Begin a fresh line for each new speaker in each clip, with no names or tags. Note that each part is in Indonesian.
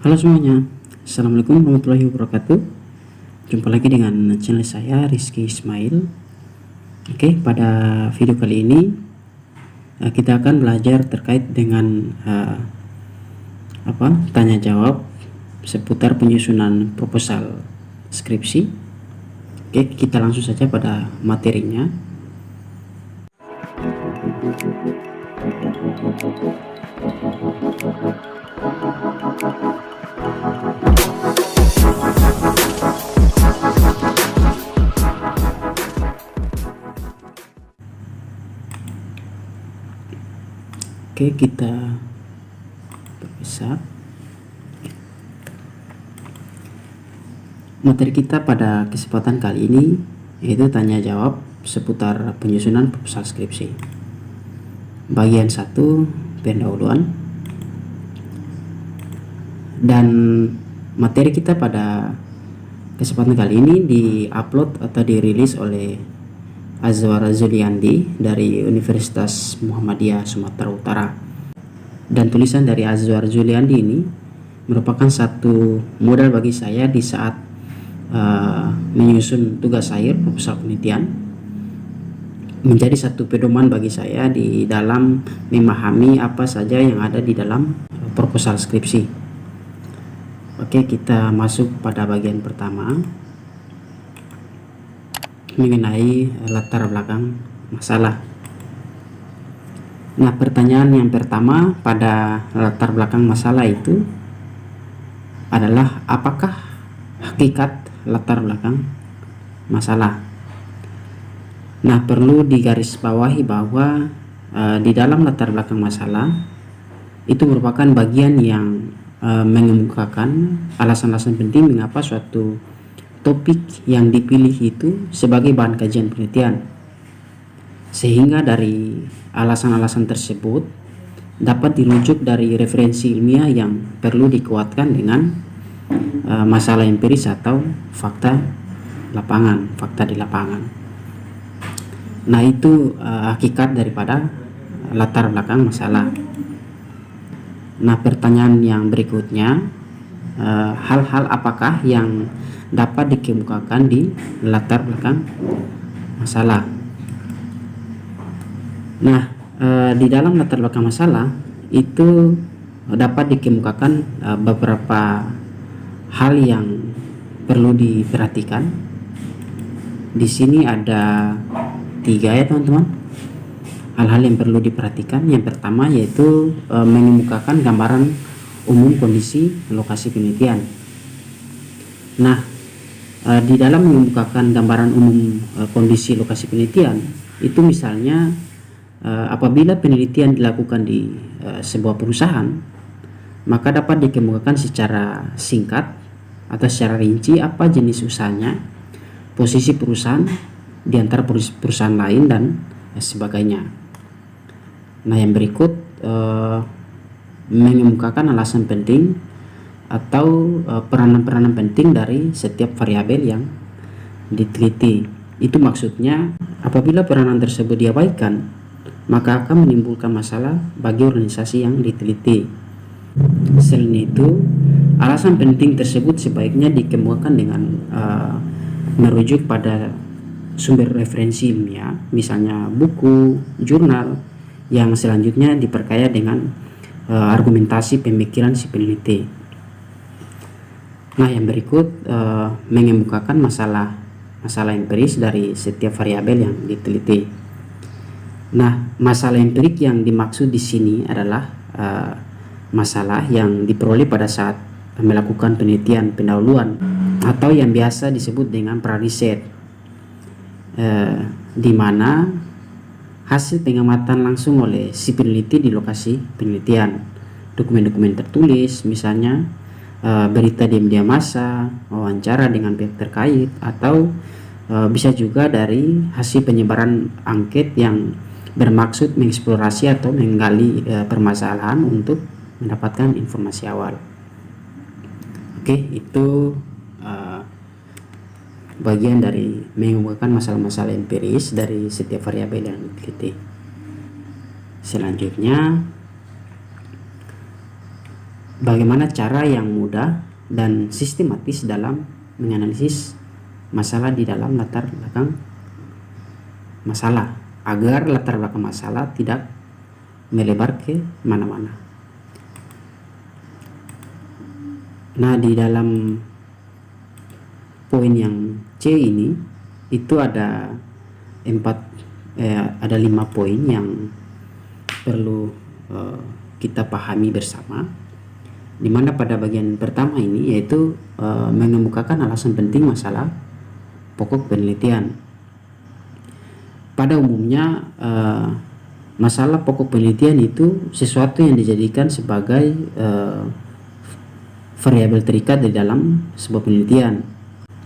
Halo semuanya, Assalamualaikum warahmatullahi wabarakatuh. Jumpa lagi dengan channel saya Rizky Ismail. Oke, pada video kali ini kita akan belajar terkait dengan tanya jawab seputar penyusunan proposal skripsi. Oke, kita langsung saja pada materinya. Oke, kita perbesar. Materi kita pada kesempatan kali ini yaitu tanya jawab seputar penyusunan proposal skripsi. Bagian 1, pendahuluan. Dan materi kita pada kesempatan kali ini diupload atau dirilis oleh Azwar Zuliandi dari Universitas Muhammadiyah Sumatera Utara. Dan tulisan dari Azwar Zuliandi ini merupakan satu modal bagi saya di saat menyusun tugas akhir proposal penelitian, menjadi satu pedoman bagi saya di dalam memahami apa saja yang ada di dalam proposal skripsi. Oke, kita masuk pada bagian pertama mengenai latar belakang masalah. Nah, pertanyaan yang pertama pada latar belakang masalah itu adalah apakah hakikat latar belakang masalah. Nah, perlu digarisbawahi bahwa di dalam latar belakang masalah itu merupakan bagian yang mengemukakan alasan-alasan penting mengapa suatu topik yang dipilih itu sebagai bahan kajian penelitian, sehingga dari alasan-alasan tersebut dapat dirujuk dari referensi ilmiah yang perlu dikuatkan dengan masalah empiris atau fakta di lapangan. Nah, itu hakikat daripada latar belakang masalah. Nah, pertanyaan yang berikutnya, hal-hal apakah yang dapat dikemukakan di latar belakang masalah? Nah, di dalam latar belakang masalah itu dapat dikemukakan beberapa hal yang perlu diperhatikan. Di sini ada 3 ya teman-teman, hal-hal yang perlu diperhatikan. Yang pertama yaitu mengemukakan gambaran umum kondisi lokasi penelitian. Nah, di dalam mengemukakan gambaran umum kondisi lokasi penelitian itu misalnya apabila penelitian dilakukan di sebuah perusahaan, maka dapat dikemukakan secara singkat atau secara rinci apa jenis usahanya, posisi perusahaan di antara perusahaan lain, dan sebagainya. Nah, yang berikut mengemukakan alasan penting atau peranan-peranan penting dari setiap variabel yang diteliti. Itu maksudnya apabila peranan tersebut diabaikan, maka akan menimbulkan masalah bagi organisasi yang diteliti. Selain itu, alasan penting tersebut sebaiknya dikemukakan dengan merujuk pada sumber referensi ilmiah, misalnya buku, jurnal, yang selanjutnya diperkaya dengan argumentasi pemikiran si peneliti. Nah, yang berikut mengemukakan masalah empiris dari setiap variabel yang diteliti. Nah, masalah empirik yang dimaksud di sini adalah masalah yang diperoleh pada saat melakukan penelitian pendahuluan atau yang biasa disebut dengan prariset, di mana hasil pengamatan langsung oleh si peneliti di lokasi penelitian, dokumen-dokumen tertulis, misalnya berita di media massa, wawancara dengan pihak terkait, atau bisa juga dari hasil penyebaran angket yang bermaksud mengeksplorasi atau menggali permasalahan untuk mendapatkan informasi awal. Oke, itu bagian dari mengemukakan masalah-masalah empiris dari setiap variabel yang diteliti. Selanjutnya bagaimana cara yang mudah dan sistematis dalam menganalisis masalah di dalam latar belakang masalah, agar latar belakang masalah tidak melebar ke mana-mana. Nah, di dalam poin yang C ini itu ada 5 poin yang perlu kita pahami bersama, dimana pada bagian pertama ini yaitu mengemukakan alasan penting masalah pokok penelitian. Pada umumnya masalah pokok penelitian itu sesuatu yang dijadikan sebagai variabel terikat di dalam sebuah penelitian,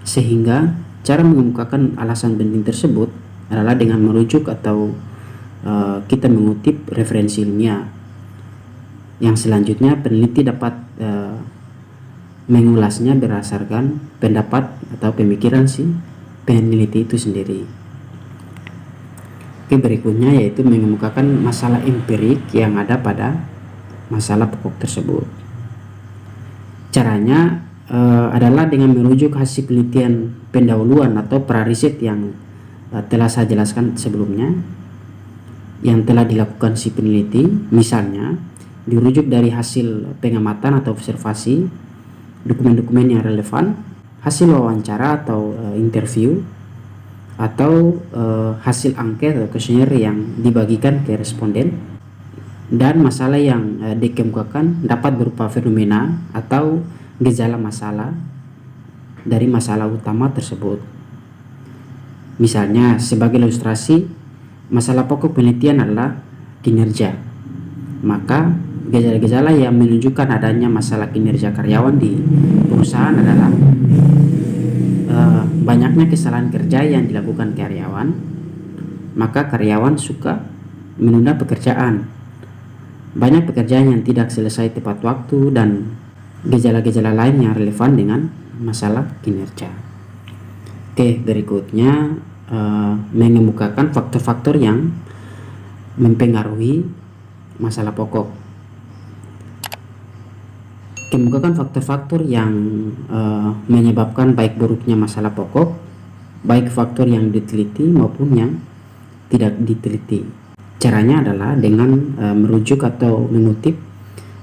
sehingga cara mengemukakan alasan penting tersebut adalah dengan merujuk atau kita mengutip referensi ilmiah. Yang selanjutnya peneliti dapat mengulasnya berdasarkan pendapat atau pemikiran si peneliti itu sendiri. Oke, berikutnya yaitu mengemukakan masalah empirik yang ada pada masalah pokok tersebut. Caranya adalah dengan merujuk hasil penelitian pendahuluan atau prariset yang telah saya jelaskan sebelumnya, yang telah dilakukan si peneliti. Misalnya dirujuk dari hasil pengamatan atau observasi, dokumen-dokumen yang relevan, hasil wawancara atau interview, atau hasil angket atau kuesioner yang dibagikan ke responden. Dan masalah yang dikemukakan dapat berupa fenomena atau gejala masalah dari masalah utama tersebut. Misalnya sebagai ilustrasi, masalah pokok penelitian adalah kinerja, maka gejala-gejala yang menunjukkan adanya masalah kinerja karyawan di perusahaan adalah banyaknya kesalahan kerja yang dilakukan karyawan, maka karyawan suka menunda pekerjaan, banyak pekerjaan yang tidak selesai tepat waktu, dan gejala-gejala lain yang relevan dengan masalah kinerja. Oke, berikutnya mengemukakan faktor-faktor yang mempengaruhi masalah pokok. Kemukakan faktor-faktor yang menyebabkan baik buruknya masalah pokok, baik faktor yang diteliti maupun yang tidak diteliti. Caranya adalah dengan merujuk atau mengutip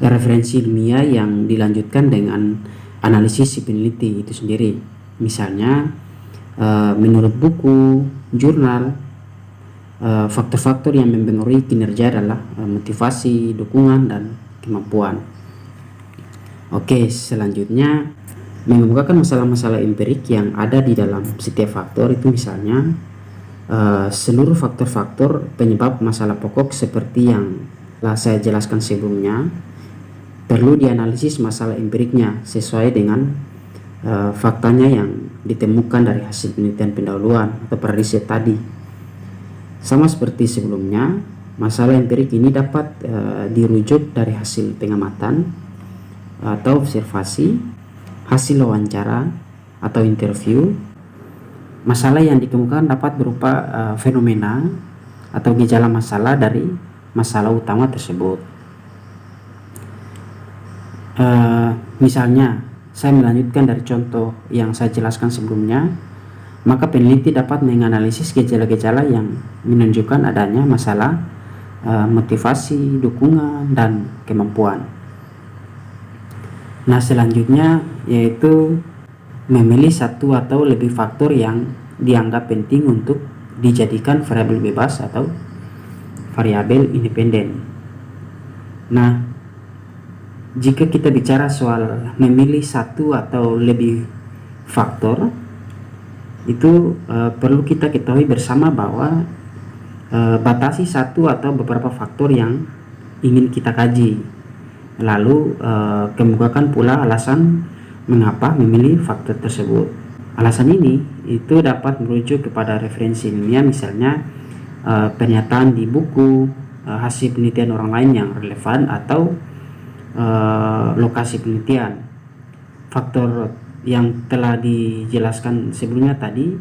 referensi ilmiah yang dilanjutkan dengan analisis si peneliti itu sendiri. Misalnya menurut buku, jurnal, faktor-faktor yang mempengaruhi kinerja adalah motivasi, dukungan, dan kemampuan. Oke, selanjutnya mengemukakan masalah-masalah empirik yang ada di dalam setiap faktor itu. Misalnya seluruh faktor-faktor penyebab masalah pokok seperti yang telah saya jelaskan sebelumnya perlu dianalisis masalah empiriknya sesuai dengan faktanya yang ditemukan dari hasil penelitian pendahuluan atau prariset tadi. Sama seperti sebelumnya, masalah empirik ini dapat dirujuk dari hasil pengamatan atau observasi, hasil wawancara atau interview. Masalah yang dikemukakan dapat berupa fenomena atau gejala masalah dari masalah utama tersebut. Misalnya, saya melanjutkan dari contoh yang saya jelaskan sebelumnya, maka peneliti dapat menganalisis gejala-gejala yang menunjukkan adanya masalah motivasi, dukungan, dan kemampuan. Nah, selanjutnya yaitu memilih satu atau lebih faktor yang dianggap penting untuk dijadikan variabel bebas atau variabel independen. Nah, jika kita bicara soal memilih satu atau lebih faktor, itu perlu kita ketahui bersama bahwa batasi satu atau beberapa faktor yang ingin kita kaji. Lalu kemukakan pula alasan mengapa memilih faktor tersebut. Alasan ini itu dapat merujuk kepada referensi ilmiah, misalnya pernyataan di buku, hasil penelitian orang lain yang relevan, atau lokasi penelitian. Faktor yang telah dijelaskan sebelumnya tadi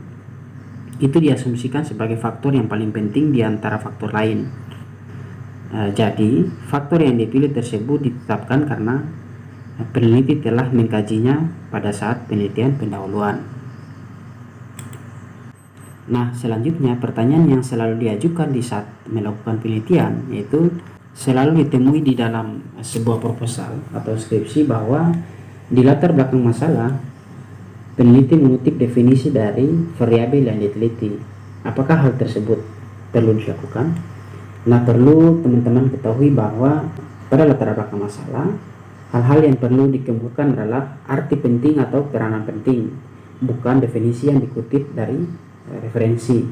itu diasumsikan sebagai faktor yang paling penting di antara faktor lain. Jadi faktor yang dipilih tersebut ditetapkan karena peneliti telah mengkajinya pada saat penelitian pendahuluan. Nah, selanjutnya pertanyaan yang selalu diajukan di saat melakukan penelitian yaitu selalu ditemui di dalam sebuah proposal atau skripsi bahwa di latar belakang masalah peneliti mengutip definisi dari variabel yang diteliti. Apakah hal tersebut perlu dilakukan? Nah, perlu teman-teman ketahui bahwa pada latar belakang masalah, hal-hal yang perlu dikemukakan adalah arti penting atau peranan penting, bukan definisi yang dikutip dari referensi.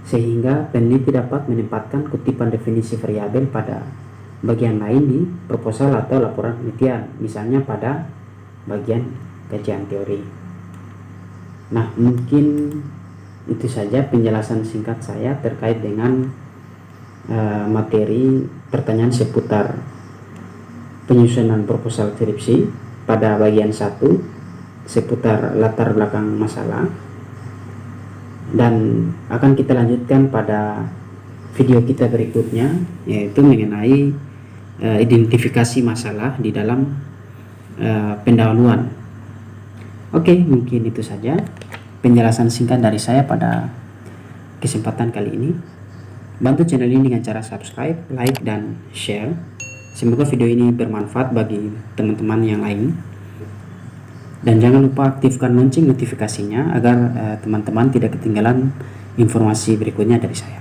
Sehingga peneliti dapat menempatkan kutipan definisi variabel pada bagian lain di proposal atau laporan penelitian, misalnya pada bagian kajian teori. Nah, mungkin itu saja penjelasan singkat saya terkait dengan materi pertanyaan seputar penyusunan proposal skripsi pada bagian 1 seputar latar belakang masalah, dan akan kita lanjutkan pada video kita berikutnya yaitu mengenai identifikasi masalah di dalam pendahuluan. Oke, mungkin itu saja penjelasan singkat dari saya pada kesempatan kali ini. Bantu channel ini dengan cara subscribe, like, dan share. Semoga video ini bermanfaat bagi teman-teman yang lain. Dan jangan lupa aktifkan lonceng notifikasinya agar teman-teman tidak ketinggalan informasi berikutnya dari saya.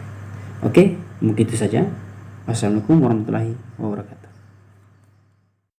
Oke, mungkin itu saja. Wassalamualaikum warahmatullahi wabarakatuh.